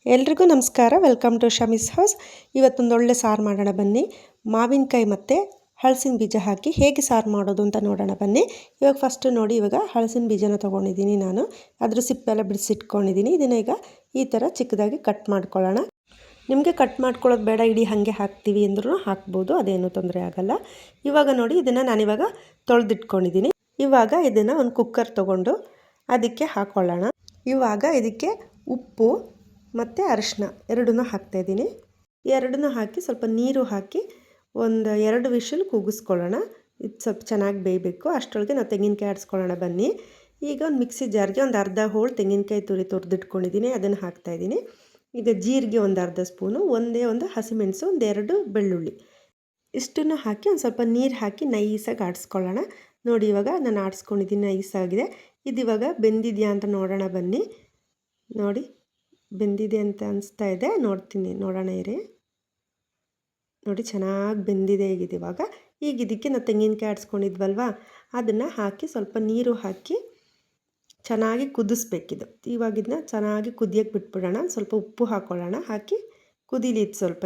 ಎಲ್ರಿಗೂ ನಮಸ್ಕಾರ. Welcome to Shami's house. ಇವತ್ತೊಂದು ಒಳ್ಳೆ ಸಾರು ಮಾಡೋಣ ಬನ್ನಿ. ಮಾವಿನಕಾಯಿ ಮತ್ತು ಹಲಸಿನ ಬೀಜ ಹಾಕಿ ಹೇಗೆ ಸಾರು ಮಾಡೋದು ಅಂತ ನೋಡೋಣ ಬನ್ನಿ. ಇವಾಗ ಫಸ್ಟು ನೋಡಿ, ಇವಾಗ ಹಲಸಿನ ಬೀಜನ ತೊಗೊಂಡಿದ್ದೀನಿ ನಾನು. ಅದ್ರ ಸಿಪ್ಪೆಲ್ಲ ಬಿಡಿಸಿಟ್ಕೊಂಡಿದ್ದೀನಿ. ಇದನ್ನ ಈಗ ಈ ಥರ ಚಿಕ್ಕದಾಗಿ ಕಟ್ ಮಾಡ್ಕೊಳ್ಳೋಣ. ನಿಮಗೆ ಕಟ್ ಮಾಡ್ಕೊಳ್ಳೋದು ಬೇಡ, ಇಡೀ ಹಾಗೆ ಹಾಕ್ತೀವಿ ಅಂದ್ರೂ ಹಾಕ್ಬೋದು, ಅದೇನು ತೊಂದರೆ ಆಗೋಲ್ಲ. ಇವಾಗ ನೋಡಿ, ಇದನ್ನು ನಾನಿವಾಗ ತೊಳೆದಿಟ್ಕೊಂಡಿದ್ದೀನಿ. ಇವಾಗ ಇದನ್ನು ಒಂದು ಕುಕ್ಕರ್ ತೊಗೊಂಡು ಅದಕ್ಕೆ ಹಾಕ್ಕೊಳ್ಳೋಣ. ಇವಾಗ ಇದಕ್ಕೆ ಉಪ್ಪು ಮತ್ತು ಅರಿಶಿನ ಎರಡನ್ನೂ ಹಾಕ್ತಾಯಿದ್ದೀನಿ. ಎರಡನ್ನೂ ಹಾಕಿ ಸ್ವಲ್ಪ ನೀರು ಹಾಕಿ ಒಂದು 2 ವಿಷಲ್ ಕೂಗಿಸ್ಕೊಳ್ಳೋಣ. ಇದು ಸ್ವಲ್ಪ ಚೆನ್ನಾಗಿ ಬೇಯಬೇಕು. ಅಷ್ಟರೊಳಗೆ ನಾವು ತೆಂಗಿನಕಾಯಿ ಆಡಿಸ್ಕೊಳ್ಳೋಣ ಬನ್ನಿ. ಈಗ ಒಂದು ಮಿಕ್ಸಿ ಜಾರ್ಗೆ ಒಂದು ಅರ್ಧ ಹೋಳು ತೆಂಗಿನಕಾಯಿ ತುರಿದಿಟ್ಕೊಂಡಿದ್ದೀನಿ, ಅದನ್ನು ಹಾಕ್ತಾಯಿದ್ದೀನಿ. ಈಗ ಜೀರಿಗೆ ಒಂದು ಅರ್ಧ ಸ್ಪೂನು, ಒಂದು ಹಸಿಮೆಣಸು, 2 ಬೆಳ್ಳುಳ್ಳಿ, ಇಷ್ಟನ್ನು ಹಾಕಿ ಒಂದು ಸ್ವಲ್ಪ ನೀರು ಹಾಕಿ ನೈಸಾಗಿ ಆಡಿಸ್ಕೊಳ್ಳೋಣ. ನೋಡಿ, ಇವಾಗ ನಾನು ಆಡಿಸ್ಕೊಂಡಿದ್ದೀನಿ, ನೈಸಾಗಿದೆ. ಇದು ಇವಾಗ ಬೆಂದಿದೆಯಾ ಅಂತ ನೋಡೋಣ ಬನ್ನಿ. ನೋಡಿ, ಬೆಂದಿದೆ ಅಂತ ಅನಿಸ್ತಾ ಇದೆ. ನೋಡೋಣ ಇರಿ. ನೋಡಿ, ಚೆನ್ನಾಗಿ ಬೆಂದಿದೆ ಈಗಿದೆ. ಈಗ ಇದಕ್ಕೆ ನಾವು ತೆಂಗಿನಕಾಯಿ ಆಡಿಸ್ಕೊಂಡಿದ್ವಲ್ವ, ಅದನ್ನು ಹಾಕಿ ಸ್ವಲ್ಪ ನೀರು ಹಾಕಿ ಚೆನ್ನಾಗಿ ಕುದಿಸ್ಬೇಕಿದು. ಇವಾಗ ಇದನ್ನ ಚೆನ್ನಾಗಿ ಕುದಿಯೋಕ್ಕೆ ಬಿಟ್ಬಿಡೋಣ. ಸ್ವಲ್ಪ ಉಪ್ಪು ಹಾಕ್ಕೊಳ್ಳೋಣ, ಹಾಕಿ ಕುದೀಲಿತ್ತು ಸ್ವಲ್ಪ.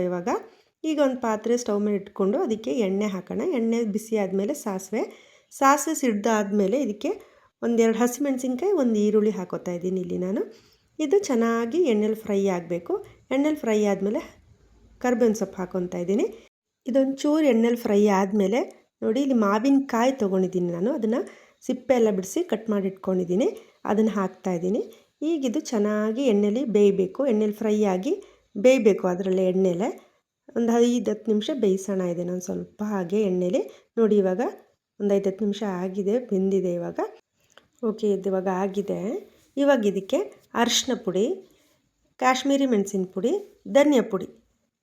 ಈಗ ಒಂದು ಪಾತ್ರೆ ಸ್ಟವ್ ಮೇಲೆ ಇಟ್ಕೊಂಡು ಅದಕ್ಕೆ ಎಣ್ಣೆ ಹಾಕೋಣ. ಎಣ್ಣೆ ಬಿಸಿ ಆದಮೇಲೆ ಸಾಸಿವೆ ಸಿಡ್ದಾದಮೇಲೆ ಇದಕ್ಕೆ 1-2 ಹಸಿಮೆಣಸಿನ್ಕಾಯಿ, 1 ಈರುಳ್ಳಿ ಹಾಕೋತಾ ಇದ್ದೀನಿ ಇಲ್ಲಿ ನಾನು. ಇದು ಚೆನ್ನಾಗಿ ಎಣ್ಣೆಲಿ ಫ್ರೈ ಆಗಬೇಕು. ಎಣ್ಣೆಲಿ ಫ್ರೈ ಆದಮೇಲೆ ಕರಿಬೇವಿನ ಸೊಪ್ಪು ಹಾಕ್ಕೊತಾ ಇದ್ದೀನಿ. ಇದೊಂಚೂರು ಎಣ್ಣೆಲಿ ಫ್ರೈ ಆದಮೇಲೆ ನೋಡಿ, ಇಲ್ಲಿ ಮಾವಿನಕಾಯಿ ತೊಗೊಂಡಿದ್ದೀನಿ ನಾನು. ಅದನ್ನು ಸಿಪ್ಪೆ ಎಲ್ಲ ಬಿಡಿಸಿ ಕಟ್ ಮಾಡಿ ಇಟ್ಕೊಂಡಿದ್ದೀನಿ, ಅದನ್ನು ಹಾಕ್ತಾಯಿದ್ದೀನಿ. ಈಗಿದು ಚೆನ್ನಾಗಿ ಎಣ್ಣೆಲಿ ಬೇಯಬೇಕು. ಎಣ್ಣೆಲಿ ಫ್ರೈ ಆಗಿ ಬೇಯಬೇಕು. ಅದರಲ್ಲೇ ಎಣ್ಣೆಲೆ ಒಂದು 5-10 ನಿಮಿಷ ಬೇಯಿಸೋಣ ಇದನ್ನು ಒಂದು ಸ್ವಲ್ಪ ಹಾಗೆ ಎಣ್ಣೆಲಿ. ನೋಡಿ, ಇವಾಗ ಒಂದು 5-10 ನಿಮಿಷ ಆಗಿದೆ, ಬೆಂದಿದೆ ಇವಾಗ. ಓಕೆ, ಇದು ಇವಾಗ ಆಗಿದೆ. ಇವಾಗ ಇದಕ್ಕೆ ಅರಿಶಿನ ಪುಡಿ, ಕಾಶ್ಮೀರಿ ಮೆಣಸಿನ ಪುಡಿ, ಧನಿಯಾ ಪುಡಿ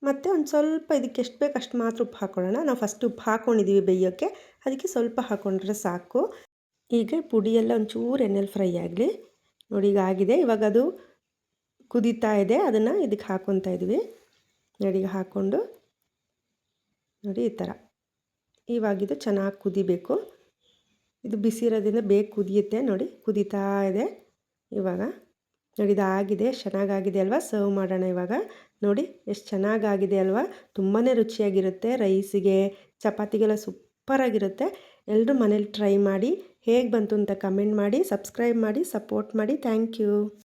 ಮತ್ತು ಒಂದು ಸ್ವಲ್ಪ ಇದಕ್ಕೆ ಎಷ್ಟು ಬೇಕು ಅಷ್ಟು ಮಾತ್ರ ಉಪ್ಪು ಹಾಕ್ಕೊಳ್ಳೋಣ. ನಾವು ಫಸ್ಟ್ ಉಪ್ಪು ಹಾಕ್ಕೊಂಡಿದ್ದೀವಿ ಬೇಯೋಕ್ಕೆ, ಅದಕ್ಕೆ ಸ್ವಲ್ಪ ಹಾಕ್ಕೊಂಡ್ರೆ ಸಾಕು. ಈಗ ಪುಡಿಯೆಲ್ಲ ಒಂಚೂರು ಎಣ್ಣೆಲಿ ಫ್ರೈ ಆಗಲಿ. ನೋಡಿ, ಈಗ ಆಗಿದೆ. ಇವಾಗ ಅದು ಕುದೀತಾ ಇದೆ, ಅದನ್ನು ಇದಕ್ಕೆ ಹಾಕ್ಕೊತಾ ಇದ್ವಿ. ನೋಡಿ, ಈಗ ಹಾಕ್ಕೊಂಡು ನೋಡಿ ಈ ಥರ. ಇವಾಗಿದು ಚೆನ್ನಾಗಿ ಕುದಿಬೇಕು. ಇದು ಬಿಸಿ ಇರೋದ್ರಿಂದ ಬೇಗ ಕುದಿಯುತ್ತೆ. ನೋಡಿ, ಕುದೀತಾ ಇದೆ ಇವಾಗ. ನೋಡಿ, ಇದಾಗಿದೆ, ಚೆನ್ನಾಗಾಗಿದೆ ಅಲ್ವಾ. ಸರ್ವ್ ಮಾಡೋಣ ಇವಾಗ. ನೋಡಿ, ಎಷ್ಟು ಚೆನ್ನಾಗಾಗಿದೆ ಅಲ್ವಾ. ತುಂಬಾ ರುಚಿಯಾಗಿರುತ್ತೆ. ರೈಸಿಗೆ, ಚಪಾತಿಗೆಲ್ಲ ಸೂಪರಾಗಿರುತ್ತೆ. ಎಲ್ಲರೂ ಮನೇಲಿ ಟ್ರೈ ಮಾಡಿ ಹೇಗೆ ಬಂತು ಅಂತ ಕಮೆಂಟ್ ಮಾಡಿ, ಸಬ್ಸ್ಕ್ರೈಬ್ ಮಾಡಿ, ಸಪೋರ್ಟ್ ಮಾಡಿ. Thank you.